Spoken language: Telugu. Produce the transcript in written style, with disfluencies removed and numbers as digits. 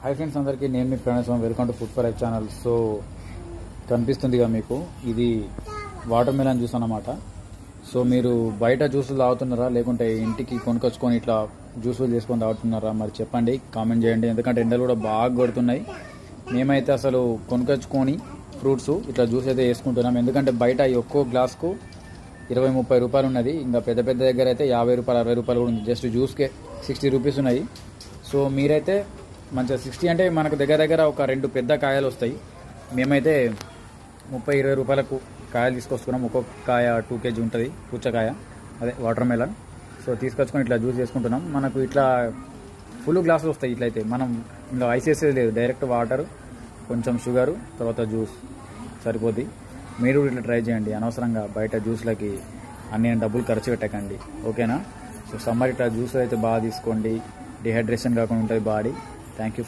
హై ఫ్రెండ్స్ అందరికీ, నేను మీ Pranayaswami. Welcome to food for life channel. So కనిపిస్తుందిగా మీకు, ఇది వాటర్ మెలన్ జ్యూస్ అన్నమాట. సో మీరు బయట జ్యూసులు తాగుతున్నారా, లేకుంటే ఇంటికి కొనుకొచ్చుకొని ఇట్లా జ్యూసులు చేసుకొని తాగుతున్నారా? మరి చెప్పండి, కామెంట్ చేయండి. ఎందుకంటే ఎండలు కూడా బాగా కొడుతున్నాయి. మేమైతే అసలు కొనుకొచ్చుకొని ఫ్రూట్స్ ఇట్లా జ్యూస్ అయితే వేసుకుంటున్నాం. ఎందుకంటే బయట ఒక్కో గ్లాస్కు 20-30 రూపాయలు ఉన్నది. ఇంకా పెద్ద పెద్ద దగ్గర అయితే 50 రూపాయలు 60 రూపాయలు కూడా ఉంది. జస్ట్ జ్యూస్కే 60 రూపీస్ ఉన్నాయి. సో మీరైతే మంచిగా 60 అంటే మనకు దగ్గర దగ్గర ఒక 2 పెద్ద కాయలు వస్తాయి. మేమైతే 30-20 రూపాయలకు కాయలు తీసుకొస్తున్నాం. ఒక్కొక్క కాయ 2 kg ఉంటుంది, పుచ్చకాయ, అదే వాటర్ మెలన్. సో తీసుకొచ్చుకొని ఇట్లా జ్యూస్ చేసుకుంటున్నాం. మనకు ఇట్లా ఫుల్ గ్లాసులు వస్తాయి. ఇట్లయితే మనం ఇందులో ఐస్ వేసేది లేదు, డైరెక్ట్ వాటర్, కొంచెం షుగరు, తర్వాత జ్యూస్ సరిపోద్ది. మీరు ఇట్లా ట్రై చేయండి. అనవసరంగా బయట జ్యూస్లకి అన్ని డబ్బులు ఖర్చు పెట్టకండి, ఓకేనా? సో సమ్మర్ ఇట్లా జ్యూస్ అయితే బాగా తీసుకోండి, డిహైడ్రేషన్ కాకుండా ఉంటుంది బాడీ. Thank you.